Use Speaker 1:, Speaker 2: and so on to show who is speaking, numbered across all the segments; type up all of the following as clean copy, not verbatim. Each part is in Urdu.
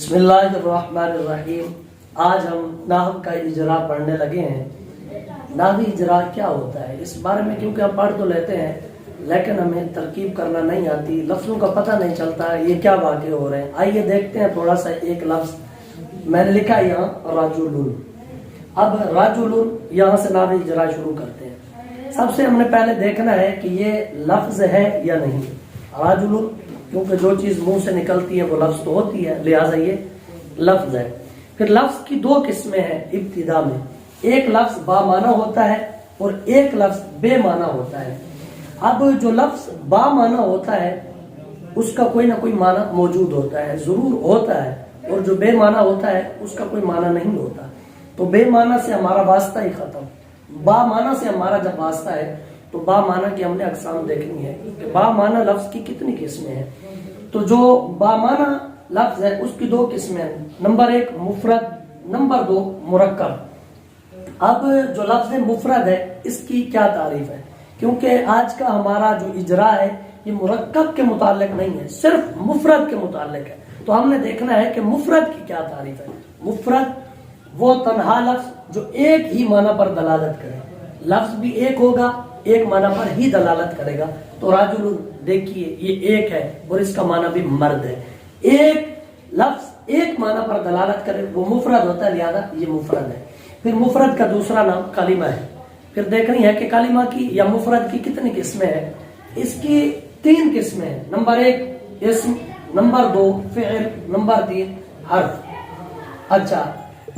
Speaker 1: بسم اللہ الرحمن الرحیم۔ آج ہم نحو کا اجرا پڑھنے لگے ہیں۔ نحوی اجرا کیا ہوتا ہے اس بارے میں کیونکہ ہم پڑھ تو لیتے ہیں لیکن ہمیں ترکیب کرنا نہیں آتی، لفظوں کا پتہ نہیں چلتا یہ کیا واقع ہو رہے ہیں۔ آئیے دیکھتے ہیں تھوڑا سا ایک لفظ میں نے لکھا یہاں رجل۔ اب رجل یہاں سے نحوی اجرا شروع کرتے ہیں۔ سب سے ہم نے پہلے دیکھنا ہے کہ یہ لفظ ہے یا نہیں۔ رجل کیونکہ جو چیز منہ سے نکلتی ہے وہ لفظ تو ہوتی ہے، لہٰذا یہ لفظ ہے۔ پھر لفظ کی دو قسمیں ہیں ابتدا میں، ایک لفظ با معنی ہوتا ہے اور ایک لفظ بے معنی ہوتا ہے۔ اب جو لفظ با معنی ہوتا ہے اس کا کوئی نہ کوئی معنی موجود ہوتا ہے، ضرور ہوتا ہے، اور جو بے معنی ہوتا ہے اس کا کوئی معنی نہیں ہوتا۔ تو بے معنی سے ہمارا واسطہ ہی ختم، با معنی سے ہمارا جب واسطہ ہے تو با معنی کی ہم نے اقسام دیکھنی ہے کہ با معنی لفظ کی کتنی قسمیں ہیں۔ تو جو با معنی لفظ ہے اس کی دو قسمیں ہیں، نمبر ایک مفرد، نمبر دو مرکب۔ اب جو لفظ مفرد ہے اس کی کیا تعریف ہے، کیونکہ آج کا ہمارا جو اجرا ہے یہ مرکب کے متعلق نہیں ہے، صرف مفرد کے متعلق ہے۔ تو ہم نے دیکھنا ہے کہ مفرد کی کیا تعریف ہے۔ مفرد وہ تنہا لفظ جو ایک ہی معنی پر دلالت کرے، لفظ بھی ایک ہوگا، ایک معنی پر ہی دلالت کرے گا۔ تو رجل دیکھیے یہ ایک ہے اور اس کا معنی بھی مرد ہے۔ ایک لفظ ایک معنی پر دلالت کرے وہ مفرد ہوتا ہے، لہذا یہ مفرد ہے۔ پھر مفرد کا دوسرا نام کلمہ ہے۔ پھر دیکھنی ہے کہ کلمہ کی یا مفرد کی کتنی قسمیں ہیں۔ اس کی تین قسمیں ہیں، نمبر ایک اسم، نمبر دو فعل، نمبر تین حرف۔ اچھا،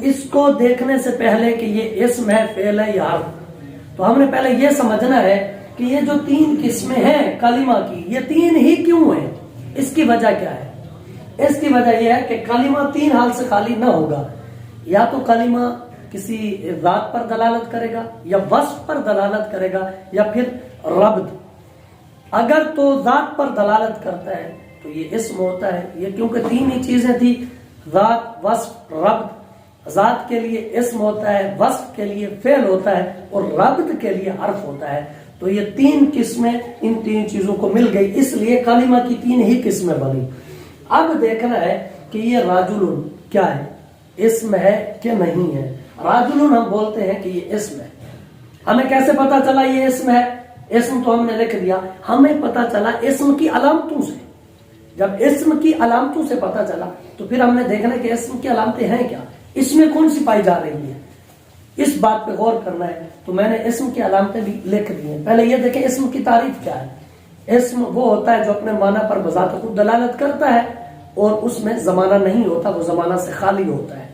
Speaker 1: اس کو دیکھنے سے پہلے کہ یہ اسم ہے، فعل ہے یا حرف، تو ہم نے پہلے یہ سمجھنا ہے کہ یہ جو تین قسمیں ہیں کلمہ کی، یہ تین ہی کیوں ہیں، اس کی وجہ کیا ہے۔ اس کی وجہ یہ ہے کہ کلمہ تین حال سے خالی نہ ہوگا، یا تو کلمہ کسی ذات پر دلالت کرے گا، یا وصف پر دلالت کرے گا، یا پھر ربط۔ اگر تو ذات پر دلالت کرتا ہے تو یہ اسم ہوتا ہے، یہ کیونکہ تین ہی چیزیں تھی، ذات، وصف، ربط۔ ذات کے لیے اسم ہوتا ہے، وصف کے لیے فعل ہوتا ہے، اور ربط کے لیے حرف ہوتا ہے۔ تو یہ تین قسمیں ان تین چیزوں کو مل گئی، اس لیے کلمہ کی تین ہی قسمیں بنی۔ اب دیکھنا ہے کہ یہ راجل کیا ہے، اسم ہے کہ نہیں ہے۔ راجل ہم بولتے ہیں کہ یہ اسم ہے۔ ہمیں کیسے پتا چلا یہ اسم ہے؟ اسم تو ہم نے لکھ دیا، ہمیں پتا چلا اسم کی علامتوں سے۔ جب اسم کی علامتوں سے پتا چلا تو پھر ہم نے دیکھنا کہ اسم کی علامتیں ہیں کیا، اس میں کون سی پائی جا رہی ہے، اس بات پہ غور کرنا ہے۔ تو میں نے اسم کی علامتیں بھی لکھ دی ہیں۔ پہلے یہ دیکھیں اسم کی تعریف کیا ہے۔ اسم وہ ہوتا ہے جو اپنے معنی پر بذات خود دلالت کرتا ہے اور اس میں زمانہ نہیں ہوتا، وہ زمانہ سے خالی ہوتا ہے۔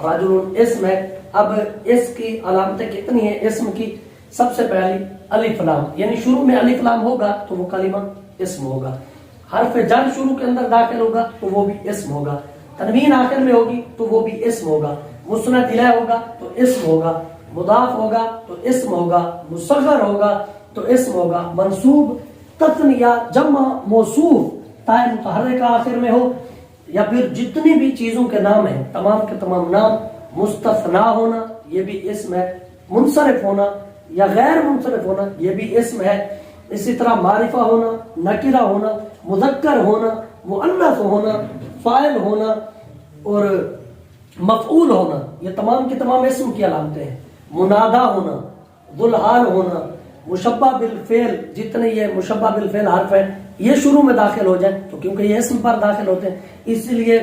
Speaker 1: رجل اسم ہے۔ اب اس کی علامتیں کتنی ہیں اسم کی؟ سب سے پہلی الف لام، یعنی شروع میں الف لام ہوگا تو وہ کلمہ اسم ہوگا۔ حرف جر شروع کے اندر داخل ہوگا تو وہ بھی اسم ہوگا۔ تنوین آخر میں ہوگی تو وہ بھی اسم ہوگا۔ مسند الیہ ہوگا تو اسم ہوگا۔ مضاف ہوگا تو اسم ہوگا۔ مصغر ہوگا تو اسم ہوگا۔ منصوب، تثنیہ، جمع، موصوف، تاء متحرکہ آخر میں ہو، یا پھر جتنی بھی چیزوں کے نام ہیں تمام کے تمام نام، مستثنی ہونا یہ بھی اسم ہے، منصرف ہونا یا غیر منصرف ہونا یہ بھی اسم ہے۔ اسی طرح معرفہ ہونا، نکرہ ہونا، مذکر ہونا، مؤنث ہونا، فاعل ہونا اور مفعول ہونا، یہ تمام کے تمام اسم کی علامتیں ہیں۔ منادا ہونا، ذوالحال ہونا، مشبہ بالفعل، جتنے یہ مشبہ بالفعل حرف ہیں یہ شروع میں داخل ہو جائیں تو کیونکہ یہ اسم پر داخل ہوتے ہیں اس لیے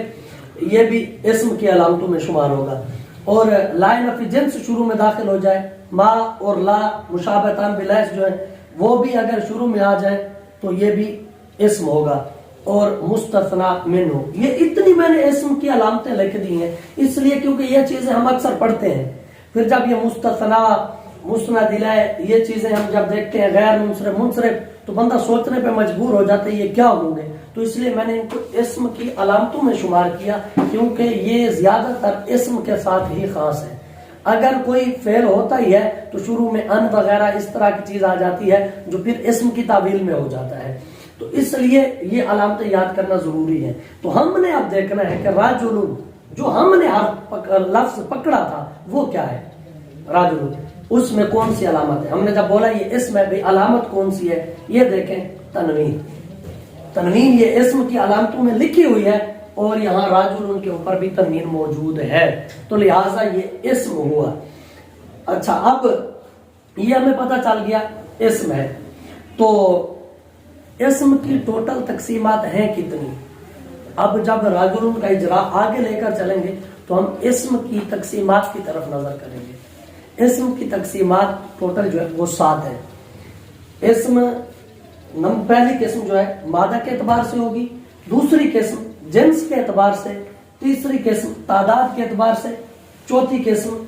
Speaker 1: یہ بھی اسم کی علامتوں میں شمار ہوگا۔ اور لا نفی جنس شروع میں داخل ہو جائے، ما اور لا مشابہتان بلیس جو ہیں وہ بھی اگر شروع میں آ جائیں تو یہ بھی اسم ہوگا۔ اور مستثنی منہ، یہ اتنی میں نے اسم کی علامتیں لکھ دی ہیں اس لیے کیونکہ یہ چیزیں ہم اکثر پڑھتے ہیں۔ پھر جب یہ مستثنی، مسند الیہ یہ چیزیں ہم جب دیکھتے ہیں غیر منصرف، منصرف، تو بندہ سوچنے پہ مجبور ہو جاتا ہے یہ کیا ہوں گے، تو اس لیے میں نے ان کو اسم کی علامتوں میں شمار کیا کیونکہ یہ زیادہ تر اسم کے ساتھ ہی خاص ہے۔ اگر کوئی فعل ہوتا ہی ہے تو شروع میں ان وغیرہ اس طرح کی چیز آ جاتی ہے جو پھر اسم کی تعویل میں ہو جاتا ہے، تو اس لیے یہ علامتیں یاد کرنا ضروری ہے۔ تو ہم نے اب دیکھنا ہے کہ راجل جو ہم نے لفظ پکڑا تھا وہ کیا ہے، راجل، اس میں کون سی علامت ہے۔ ہم نے جب بولا یہ اسم ہے، بھئی علامت کون سی ہے، یہ دیکھیں تنوین۔ تنوین یہ اسم کی علامتوں میں لکھی ہوئی ہے اور یہاں راجل کے اوپر بھی تنوین موجود ہے، تو لہٰذا یہ اسم ہوا۔ اچھا، اب یہ ہمیں پتہ چل گیا اسم ہے، تو اسم کی ٹوٹل تقسیمات ہیں کتنی؟ اب جب راجل کا اجرا آگے لے کر چلیں گے تو ہم اسم کی تقسیمات کی طرف نظر کریں گے۔ اسم کی تقسیمات ٹوٹل جو ہے وہ 7 ہے۔ اسم پہلی قسم جو ہے مادہ کے اعتبار سے ہوگی، دوسری قسم جنس کے اعتبار سے، تیسری قسم تعداد کے اعتبار سے، چوتھی قسم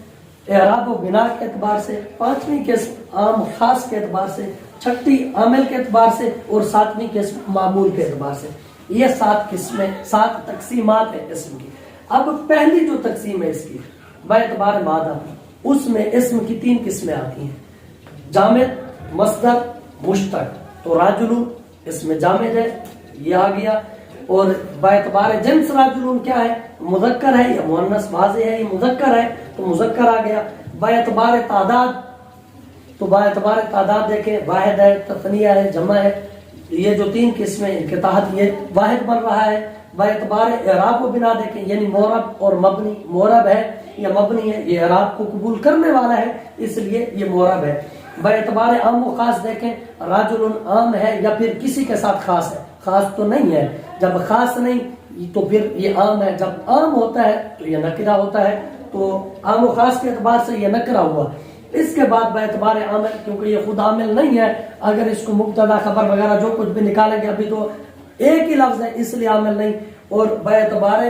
Speaker 1: اعراب و بنا کے اعتبار سے، پانچویں قسم عام خاص کے اعتبار سے، چھٹی عامل کے اعتبار سے، اور ساتویں قسم معمول کے اعتبار سے۔ یہ 7 قسمیں، 7 تقسیمات ہیں اسم کی۔ اب پہلی جو تقسیم ہے اس کی باعتبار مادہ، اس میں اسم کی 3 قسمیں آتی ہیں، جامد، مصدر، مشتق۔ تو راجل اس میں جامد ہے، یہ آ گیا، اور باعتبار جنس راجل کیا ہے؟ مذکر ہے یا مؤنث؟ واضح ہے یہ مذکر ہے تو مذکر آ گیا۔ باعتبار تعداد، تو باعتبار تعداد دیکھیں، واحد ہے، تثنیہ ہے، جمع ہے، یہ جو 3 قسمیں ان کے تحت یہ واحد بن رہا ہے۔ باعتبار اعراب و بنا دیکھیں، یعنی معرب اور مبنی، معرب ہے یا مبنی ہے، یہ اعراب کو قبول کرنے والا ہے اس لیے یہ معرب ہے۔ باعتبار عام و خاص دیکھیں، راجل عام ہے یا پھر کسی کے ساتھ خاص ہے؟ خاص تو نہیں ہے، جب خاص نہیں تو پھر یہ عام ہے، جب عام ہوتا ہے تو یہ نکرہ ہوتا ہے، تو عام و خاص کے اعتبار سے یہ نکرہ ہوا۔ اس کے بعد باعتبار عامل، کیونکہ یہ خود عامل نہیں ہے، اگر اس کو مبتدا خبر وغیرہ جو کچھ بھی نکالیں گے، ابھی تو ایک ہی لفظ ہے اس لیے عامل نہیں۔ اور باعتبار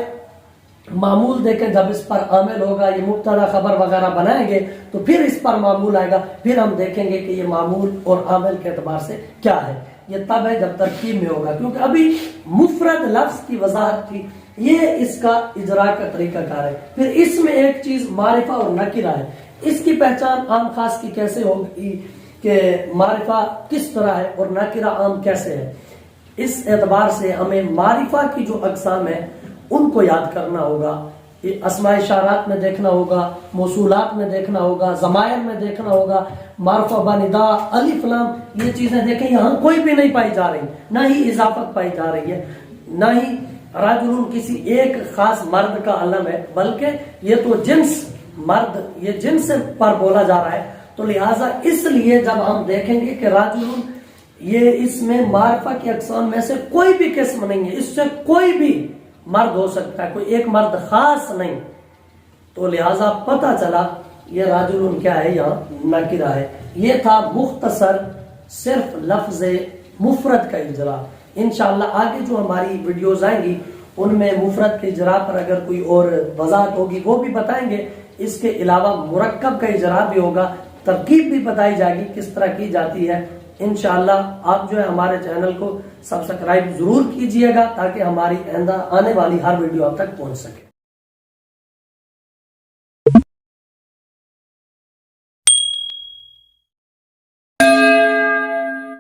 Speaker 1: معمول دیکھیں، جب اس پر عامل ہوگا، یہ مبتدا خبر وغیرہ بنائیں گے تو پھر اس پر معمول آئے گا، پھر ہم دیکھیں گے کہ یہ معمول اور عامل کے اعتبار سے کیا ہے۔ یہ تب ہے جب ترکیب میں ہوگا، کیونکہ ابھی مفرد لفظ کی وضاحت تھی، یہ اس کا اجرا کا طریقہ کار ہے۔ پھر اس میں ایک چیز معرفہ اور نکرہ ہے، اس کی پہچان عام خاص کی کیسے ہوگی کہ معرفہ کس طرح ہے اور نکرہ عام کیسے ہے۔ اس اعتبار سے ہمیں معرفہ کی جو اقسام ہیں ان کو یاد کرنا ہوگا، اسماء اشارات میں دیکھنا ہوگا، موصولات میں دیکھنا ہوگا، ضمائر میں دیکھنا ہوگا، معرفہ بندا، الف لام، یہ چیزیں دیکھیں یہاں کوئی بھی نہیں پائی جا رہی، نہ ہی اضافت پائی جا رہی ہے، نہ ہی راجل کسی ایک خاص مرد کا علم ہے، بلکہ یہ تو جنس مرد، یہ جنس پر بولا جا رہا ہے۔ تو لہٰذا اس لیے جب ہم دیکھیں گے کہ راجل، یہ اس میں معرفہ کی اقسام میں سے کوئی بھی قسم نہیں ہے، اس سے کوئی بھی مرد ہو سکتا ہے، کوئی ایک مرد خاص نہیں، تو لہٰذا پتہ چلا یہ راجل کیا ہے، یہاں نکرہ ہے۔ یہ تھا مختصر صرف لفظ مفرد کا اجرا۔ انشاءاللہ آگے جو ہماری ویڈیوز آئیں گی ان میں مفرد کے اجرا پر اگر کوئی اور وضاحت ہوگی وہ بھی بتائیں گے، اس کے علاوہ مرکب کا اجرا بھی ہوگا، ترکیب بھی بتائی جائے گی کس طرح کی جاتی ہے۔ انشاءاللہ آپ جو ہے ہمارے چینل کو سبسکرائب ضرور کیجئے گا تاکہ ہماری آنے والی ہر ویڈیو آپ تک پہنچ سکے۔